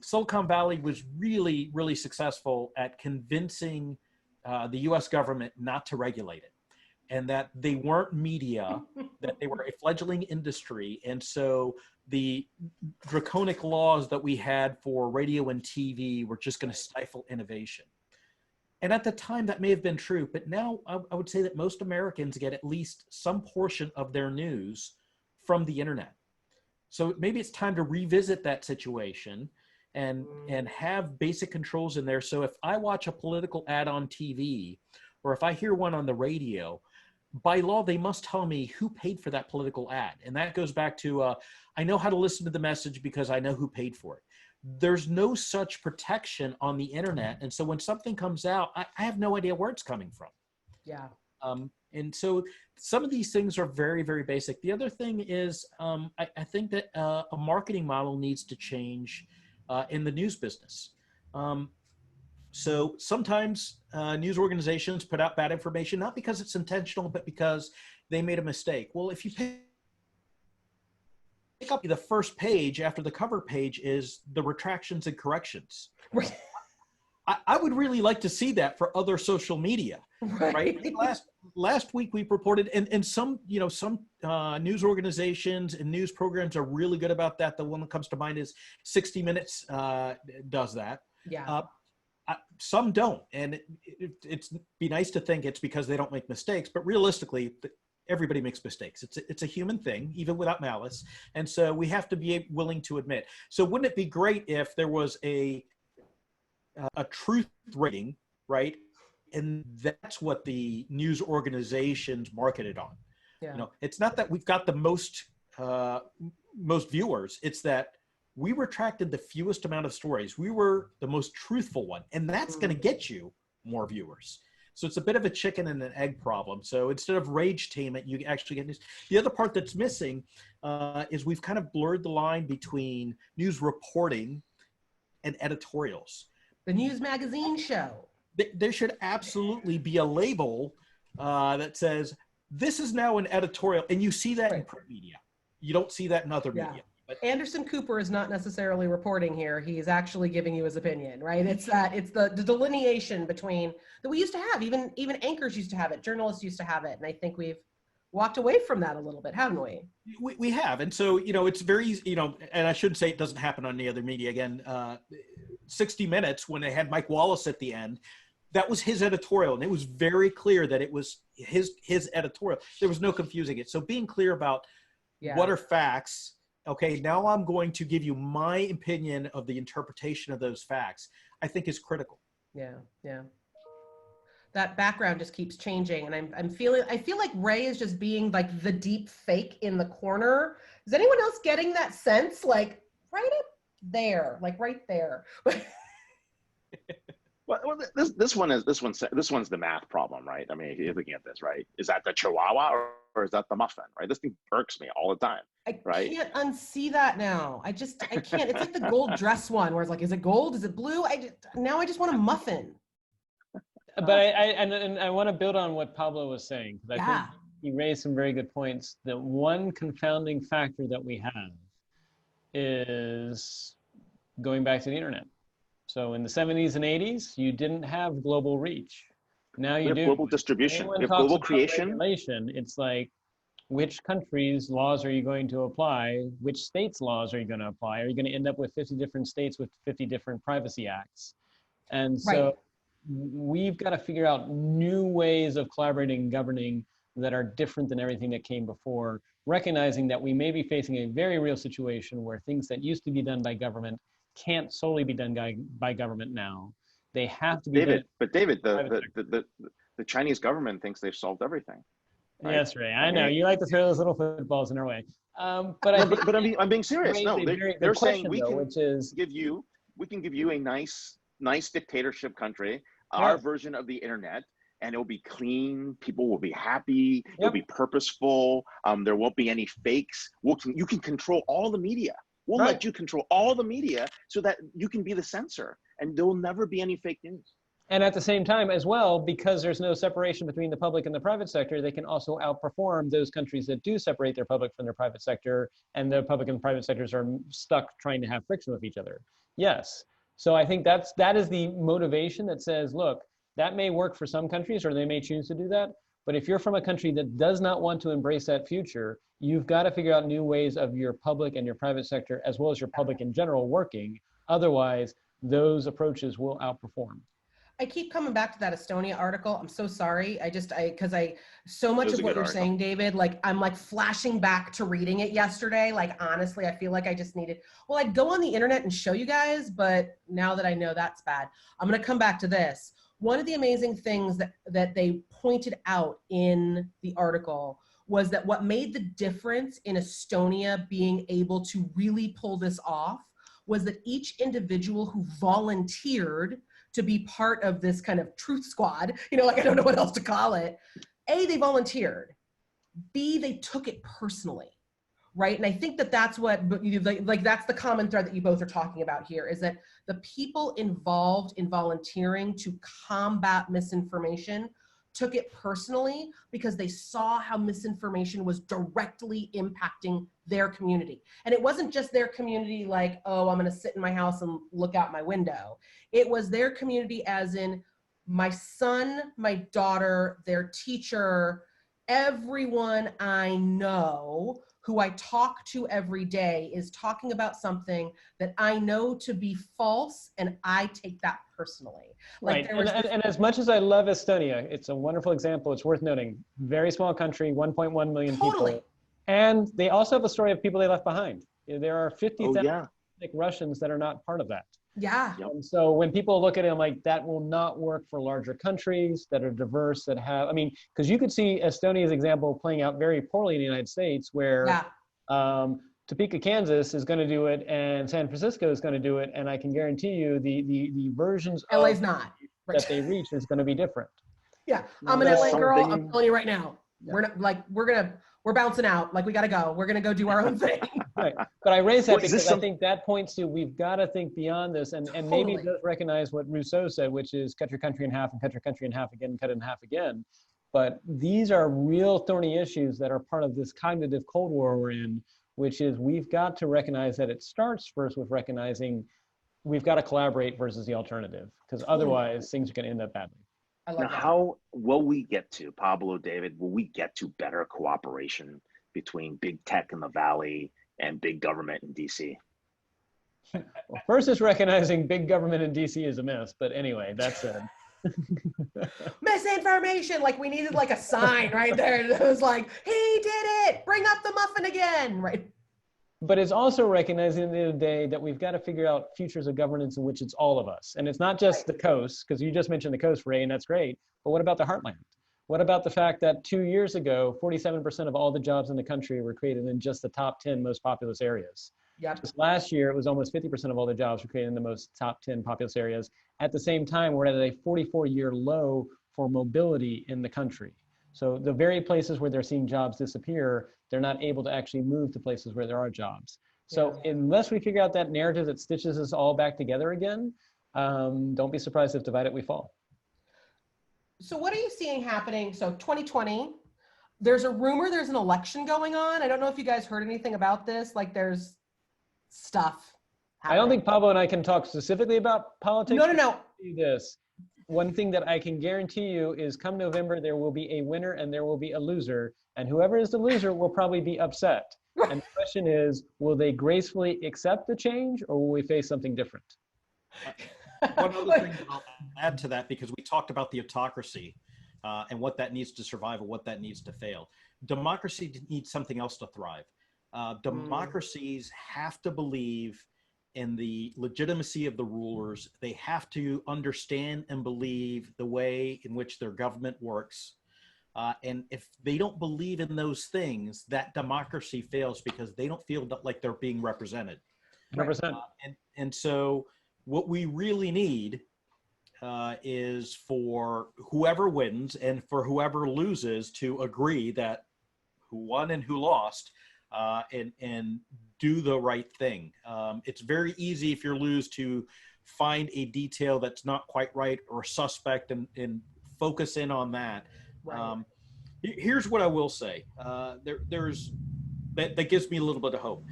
Silicon Valley was really, really successful at convincing the US government not to regulate it, and that they weren't media, that they were a fledgling industry. And so the draconic laws that we had for radio and TV were just going to stifle innovation. And at the time that may have been true, but now I would say that most Americans get at least some portion of their news from the internet. So maybe it's time to revisit that situation and have basic controls in there. So if I watch a political ad on TV, or if I hear one on the radio, by law, they must tell me who paid for that political ad. And that goes back to, I know how to listen to the message because I know who paid for it. There's no such protection on the internet. And so when something comes out, I have no idea where it's coming from. Yeah. And so some of these things are very, very basic. The other thing is, I think that a marketing model needs to change in the news business. So sometimes news organizations put out bad information, not because it's intentional, but because they made a mistake. Well, if you pick up the first page after the cover page is the retractions and corrections. Right. I would really like to see that for other social media, right? Last week we reported, and some, you know, some news organizations and news programs are really good about that. The one that comes to mind is 60 Minutes does that. Yeah. Some don't, and it's be nice to think it's because they don't make mistakes, but realistically, everybody makes mistakes. It's a human thing, even without malice, and so we have to be willing to admit. So wouldn't it be great if there was a truth rating, right? And that's what the news organizations marketed on. Yeah. You know, it's not that we've got the most viewers. It's that we retracted the fewest amount of stories. We were the most truthful one, and that's going to get you more viewers. So it's a bit of a chicken and an egg problem. So instead of rage-tainment, you actually get news. The other part that's missing is we've kind of blurred the line between news reporting and editorials. The news magazine show. There should absolutely be a label that says, this is now an editorial. And you see that in print media. You don't see that in other media. But Anderson Cooper is not necessarily reporting here. He's actually giving you his opinion, right? It's the delineation between that we used to have. Even anchors used to have it. Journalists used to have it. And I think we've walked away from that a little bit, haven't we? We have. And so, you know, it's very easy, you know, and I shouldn't say it doesn't happen on any other media. Again, 60 Minutes, when they had Mike Wallace at the end, that was his editorial. And it was very clear that it was his editorial. There was no confusing it. So being clear about what are facts. Okay, now I'm going to give you my opinion of the interpretation of those facts, I think is critical. Yeah, yeah. That background just keeps changing, and I feel like Ray is just being like the deep fake in the corner. Is anyone else getting that sense? Like right up there, like right there. Well, this one's the math problem, right? I mean, if you're looking at this, right? Is that the Chihuahua or is that the muffin, right? This thing irks me all the time, right? I can't unsee that now. I can't. It's like the gold dress one, where it's like, is it gold? Is it blue? Now I just want a muffin. But I want to build on what Pablo was saying, because I think he raised some very good points. The one confounding factor that we have is going back to the internet. So in the 70s and 80s, you didn't have global reach. Now you do. Global distribution. You have global creation. Regulation, it's like, which countries' laws are you going to apply? Which states' laws are you going to apply? Are you going to end up with 50 different states with 50 different privacy acts? And so we've got to figure out new ways of collaborating and governing that are different than everything that came before, recognizing that we may be facing a very real situation where things that used to be done by government can't solely be done by government now. They have to be done. But David, the Chinese government thinks they've solved everything. Right? Yes, Ray. I know you like to throw those little footballs in our way. But I'm being serious. No, they're saying we can give you a nice dictatorship country, our version of the internet, and it'll be clean. People will be happy. It'll be purposeful. There won't be any fakes. You can control all the media. We'll let you control all the media so that you can be the censor, and there will never be any fake news. And at the same time as well, because there's no separation between the public and the private sector, they can also outperform those countries that do separate their public from their private sector, and the public and private sectors are stuck trying to have friction with each other. Yes. So I think that is the motivation that says, look, that may work for some countries, or they may choose to do that. But if you're from a country that does not want to embrace that future, you've got to figure out new ways of your public and your private sector, as well as your public in general, working. Otherwise, those approaches will outperform. I keep coming back to that Estonia article. I'm so sorry. Because so much of what you're saying, David, like I'm like flashing back to reading it yesterday. Like, honestly, I feel like I just needed, well, I'd go on the internet and show you guys, but now that I know that's bad, I'm going to come back to this. one of the amazing things that they pointed out in the article was that what made the difference in Estonia being able to really pull this off was that each individual who volunteered to be part of this kind of truth squad, you know, like I don't know what else to call it. A, they volunteered. B, they took it personally, right? And I think that that's what, like that's the common thread that you both are talking about here, is that the people involved in volunteering to combat misinformation took it personally because they saw how misinformation was directly impacting their community. And it wasn't just their community like, oh, I'm gonna sit in my house and look out my window. It was their community as in my son, my daughter, their teacher, everyone I know who I talk to every day is talking about something that I know to be false, and I take that personally. Like right, and as much as I love Estonia, it's a wonderful example. It's worth noting. Very small country, 1.1 million people. And they also have a story of people they left behind. There are 50,000 Russians that are not part of that. Yeah. And so when people look at it, I'm like, that will not work for larger countries that are diverse, that have, I mean, because you could see Estonia's example playing out very poorly in the United States, where Topeka, Kansas is going to do it, and San Francisco is going to do it, and I can guarantee you the versions LA's not that they reach is going to be different. Yeah, I'm an LA girl. I'm telling you right now, we're bouncing out. Like, we got to go. We're going to go do our own thing. Right. But I raise that because I think that points to, we've got to think beyond this, and maybe it does recognize what Rousseau said, which is cut your country in half and cut your country in half again, and cut it in half again. But these are real thorny issues that are part of this cognitive Cold War we're in, which is we've got to recognize that it starts first with recognizing we've got to collaborate versus the alternative, because otherwise things are going to end up badly. Now, how will we get to, Pablo, David, will we get to better cooperation between big tech in the Valley and big government in DC? Well, first is recognizing big government in DC is a miss, but anyway, that said. Misinformation, like we needed like a sign right there. It was like, he did it, bring up the muffin again, right? But it's also recognizing at the end of the day that we've got to figure out futures of governance in which it's all of us. And it's not just the coast, because you just mentioned the coast, Ray, and that's great. But what about the heartland? What about the fact that 2 years ago, 47% of all the jobs in the country were created in just the top 10 most populous areas? Yep. Just last year, it was almost 50% of all the jobs were created in the most top 10 populous areas. At the same time, we're at a 44-year low for mobility in the country. So the very places where they're seeing jobs disappear, they're not able to actually move to places where there are jobs. So unless we figure out that narrative that stitches us all back together again, don't be surprised if divided we fall. So what are you seeing happening? So 2020, there's a rumor there's an election going on. I don't know if you guys heard anything about this. Like, there's stuff happening. I don't think Pablo and I can talk specifically about politics. No. This. One thing that I can guarantee you is come November, there will be a winner and there will be a loser. And whoever is the loser will probably be upset. And the question is, will they gracefully accept the change, or will we face something different? One other thing that I'll add to that, because we talked about the autocracy and what that needs to survive and what that needs to fail. Democracy needs something else to thrive. Democracies have to believe in the legitimacy of the rulers. They have to understand and believe the way in which their government works. And if they don't believe in those things, that democracy fails because they don't feel like they're being represented. 100%. And so what we really need is for whoever wins and for whoever loses to agree that who won and who lost, and do the right thing. It's very easy if you lose to find a detail that's not quite right or suspect and focus in on that. Right. Here's what I will say. That gives me a little bit of hope.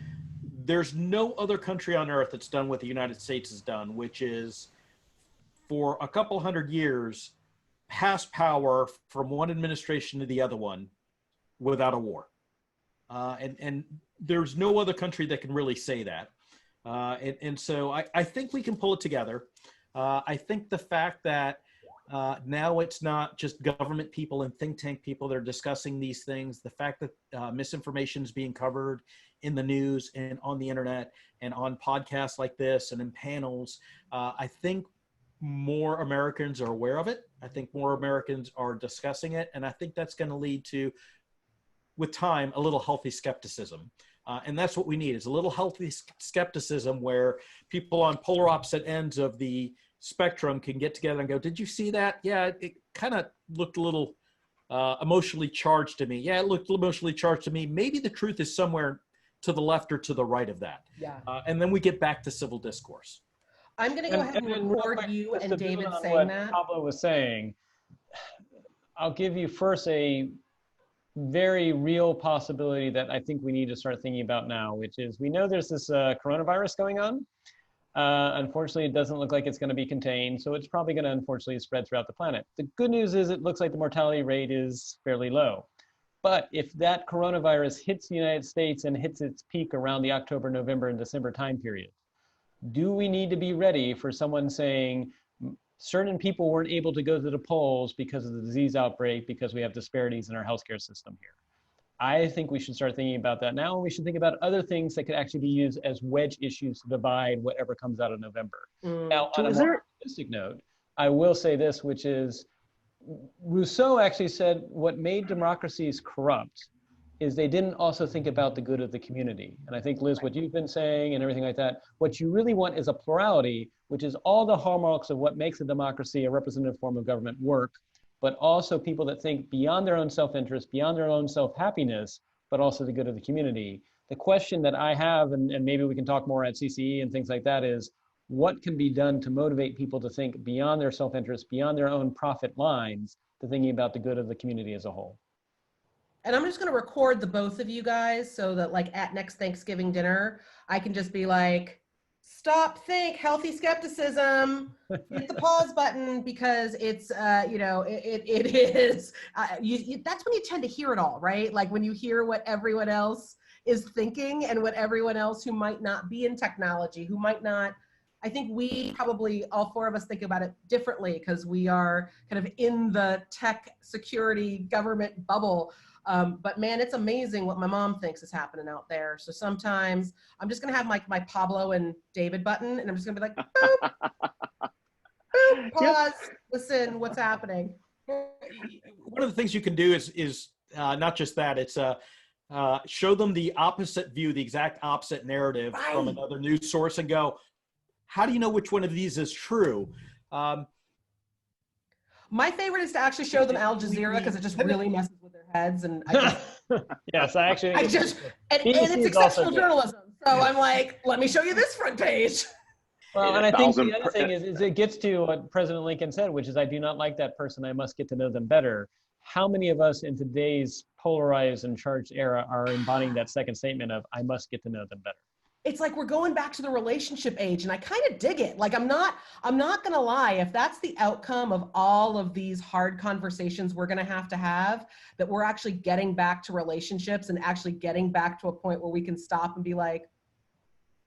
There's no other country on earth that's done what the United States has done, which is for a couple hundred years, pass power from one administration to the other one without a war. And there's no other country that can really say that. And so I think we can pull it together. I think the fact that now it's not just government people and think tank people that are discussing these things, the fact that misinformation is being covered in the news and on the internet and on podcasts like this and in panels, I think more Americans are aware of it. I think more Americans are discussing it. And I think that's going to lead to, with time, a little healthy skepticism. And that's what we need, is a little healthy skepticism where people on polar opposite ends of the spectrum can get together and go, did you see that? Yeah, it kind of looked a little emotionally charged to me. Yeah, it looked emotionally charged to me. Maybe the truth is somewhere to the left or to the right of that. Yeah. And then we get back to civil discourse. I'm going to go ahead and record you and David saying that. Pablo was saying, I'll give you first a very real possibility that I think we need to start thinking about now, which is we know there's this coronavirus going on. Unfortunately, it doesn't look like it's going to be contained, so it's probably going to unfortunately spread throughout the planet. The good news is it looks like the mortality rate is fairly low. But if that coronavirus hits the United States and hits its peak around the October, November, and December time period, do we need to be ready for someone saying certain people weren't able to go to the polls because of the disease outbreak, because we have disparities in our healthcare system here? I think we should start thinking about that now, and we should think about other things that could actually be used as wedge issues to divide whatever comes out of November. Now, on a more optimistic note, I will say this, which is Rousseau actually said what made democracies corrupt is they didn't also think about the good of the community. And I think, Liz, what you've been saying and everything like that, what you really want is a plurality, which is all the hallmarks of what makes a democracy, a representative form of government, work, but also people that think beyond their own self-interest, beyond their own self-happiness, but also the good of the community. The question that I have, and maybe we can talk more at CCE and things like that, is what can be done to motivate people to think beyond their self-interest, beyond their own profit lines, to thinking about the good of the community as a whole. And I'm just going to record the both of you guys so that like at next Thanksgiving dinner, I can just be like, stop, think, healthy skepticism, hit the pause button, because it's, you know, it is, that's when you tend to hear it all, right? Like when you hear what everyone else is thinking and what everyone else who might not be in technology, who might not, I think we probably, all four of us think about it differently because we are kind of in the tech security government bubble. But man, it's amazing what my mom thinks is happening out there. So sometimes I'm just gonna have my Pablo and David button, and I'm just gonna be like, boop, boop, pause, listen, what's happening. One of the things you can do is not just that, it's show them the opposite view, the exact opposite narrative from another news source, and go, how do you know which one of these is true? My favorite is to actually show them Al Jazeera because it just really messes with their heads. And I just, yes, and it's exceptional journalism. So I'm like, let me show you this front page. Well, and I think the other thing is it gets to what President Lincoln said, which is, I do not like that person, I must get to know them better. How many of us in today's polarized and charged era are embodying that second statement of, I must get to know them better? It's like we're going back to the relationship age, and I kind of dig it. Like I'm not gonna lie, if that's the outcome of all of these hard conversations we're gonna have, that we're actually getting back to relationships and actually getting back to a point where we can stop and be like,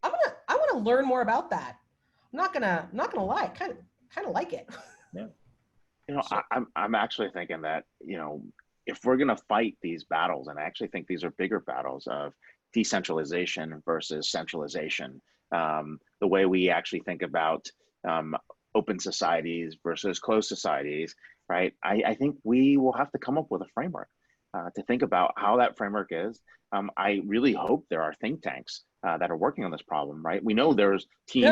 I wanna learn more about that. I'm not gonna lie, kind of like it. Yeah. You know, I'm actually thinking that, you know, if we're gonna fight these battles, and I actually think these are bigger battles of decentralization versus centralization, the way we actually think about open societies versus closed societies, right? I think we will have to come up with a framework to think about how that framework is. I really hope there are think tanks that are working on this problem, right? We know there's teams,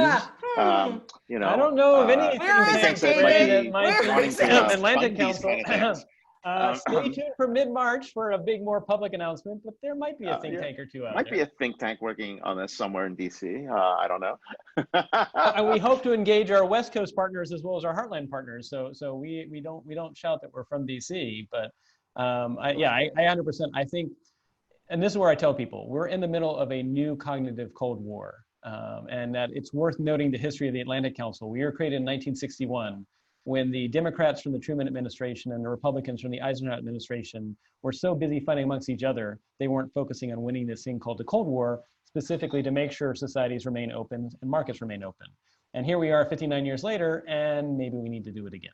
you know. I don't know of any think tanks that might be wanting to Atlantic Council. Stay tuned for mid-March for a big, more public announcement, but there might be a think tank or two out there. Might be a think tank working on this somewhere in DC. I don't know. And we hope to engage our West Coast partners as well as our Heartland partners. So we don't shout that we're from DC, but I 100%. I think, and this is where I tell people, we're in the middle of a new cognitive Cold War, and that it's worth noting the history of the Atlantic Council. We were created in 1961. When the Democrats from the Truman administration and the Republicans from the Eisenhower administration were so busy fighting amongst each other, they weren't focusing on winning this thing called the Cold War, specifically to make sure societies remain open and markets remain open. And here we are 59 years later, and maybe we need to do it again.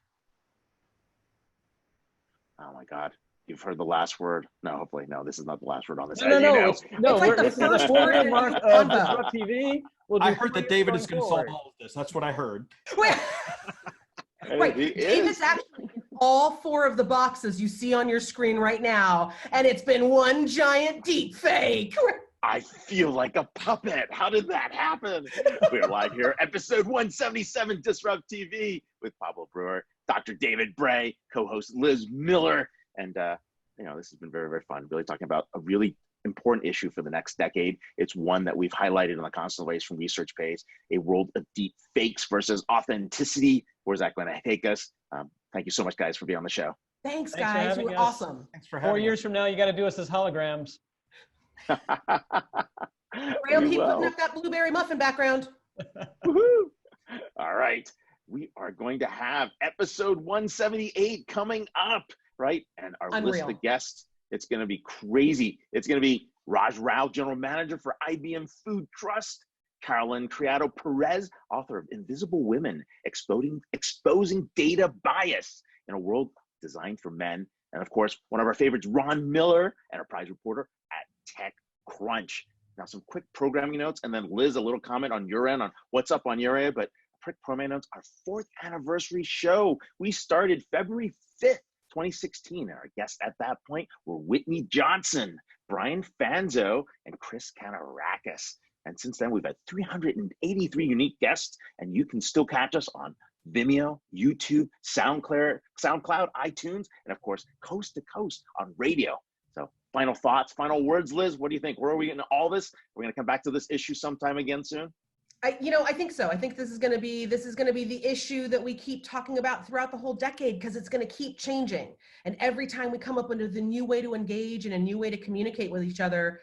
Oh my God. You've heard the last word. No, hopefully, no, this is not the last word on this. No, it's like this is the 4-minute mark of DisrupTV. I heard that David is going to solve all of this. That's what I heard. right. He David's is. actually in all 4 of the boxes you see on your screen right now, and it's been one giant deep fake. I feel like a puppet. How did that happen? We're live here, episode 177, Disrupt TV, with Pablo Breuer, Dr. David Bray, co-host Liz Miller, and this has been very, very fun. Really talking about a really important issue for the next decade. It's one that we've highlighted on the Constellation Research page, a world of deep fakes versus authenticity. Where's that going to take us? Thank you so much, guys, for being on the show. Thanks guys. You were awesome. Thanks for having us. 4 years from now, you got to do us as holograms. Ray'll keep putting up that blueberry muffin background. Woohoo! All right. We are going to have episode 178 coming up, right? And our list of guests, it's going to be crazy. It's going to be Raj Rao, General Manager for IBM Food Trust, Carolyn Criado Perez, author of Invisible Women, Exposing Data Bias in a World Designed for Men. And of course, one of our favorites, Ron Miller, enterprise reporter at TechCrunch. Now, some quick programming notes, and then Liz, a little comment on your end on what's up on your end, but quick programming notes, our 4th anniversary show. We started February 5th, 2016, and our guests at that point were Whitney Johnson, Brian Fanzo, and Chris Kanarakis. And since then, we've had 383 unique guests, and you can still catch us on Vimeo, YouTube, SoundCloud, iTunes, and of course, coast to coast on radio. So final thoughts, final words, Liz, what do you think? Where are we in all this? We're going to come back to this issue sometime again soon? I think so. I think this is going to be the issue that we keep talking about throughout the whole decade, because it's going to keep changing. And every time we come up with a new way to engage and a new way to communicate with each other,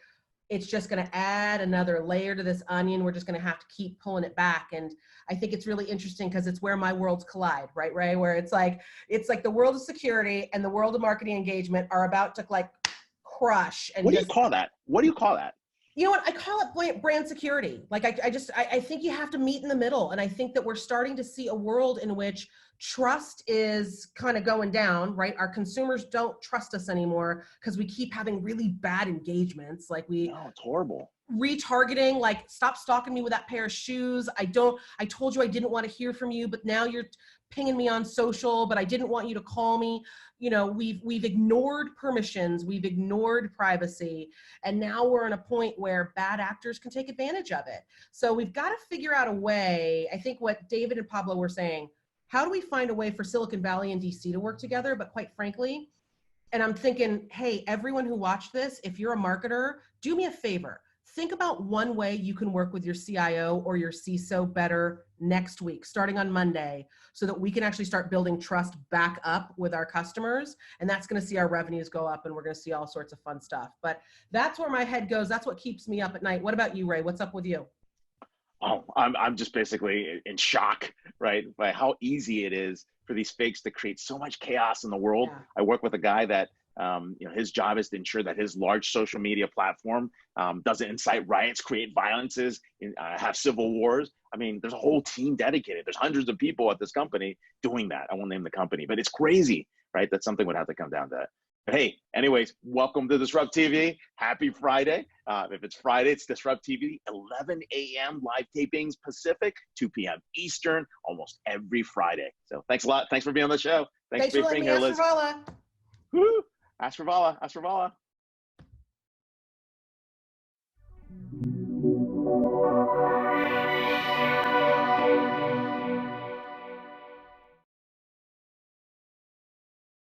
it's just going to add another layer to this onion. We're just going to have to keep pulling it back. And I think it's really interesting because it's where my worlds collide, right, Ray? Where it's like the world of security and the world of marketing engagement are about to like crush. And what do you call that? What do you call that? You know what, I call it brand security. Like I think you have to meet in the middle. And I think that we're starting to see a world in which trust is kind of going down, right? Our consumers don't trust us anymore because we keep having really bad engagements. Like it's horrible. Retargeting, like stop stalking me with that pair of shoes. I told you I didn't want to hear from you, but now you're pinging me on social, but I didn't want you to call me. You know, we've ignored permissions, we've ignored privacy, and now we're in a point where bad actors can take advantage of it. So we've got to figure out a way. I think what David and Pablo were saying, how do we find a way for Silicon Valley and DC to work together? But quite frankly, and I'm thinking, hey, everyone who watched this, if you're a marketer, do me a favor. Think about one way you can work with your CIO or your CISO better next week, starting on Monday, so that we can actually start building trust back up with our customers. And that's going to see our revenues go up, and we're going to see all sorts of fun stuff. But that's where my head goes. That's what keeps me up at night. What about you, Ray? What's up with you? Oh, I'm just basically in shock, right, by how easy it is for these fakes to create so much chaos in the world. Yeah. I work with a guy that his job is to ensure that his large social media platform doesn't incite riots, create violences, have civil wars. I mean, there's a whole team dedicated. There's hundreds of people at this company doing that. I won't name the company, but it's crazy, right? That something would have to come down to that. But hey, anyways, welcome to Disrupt TV. Happy Friday. If it's Friday, it's Disrupt TV, 11 a.m. live tapings Pacific, 2 p.m. Eastern, almost every Friday. So thanks a lot. Thanks for being on the show. Thanks for being here, Liz. Ask for Vala. Woo! Ask for Vala. Ask for Vala.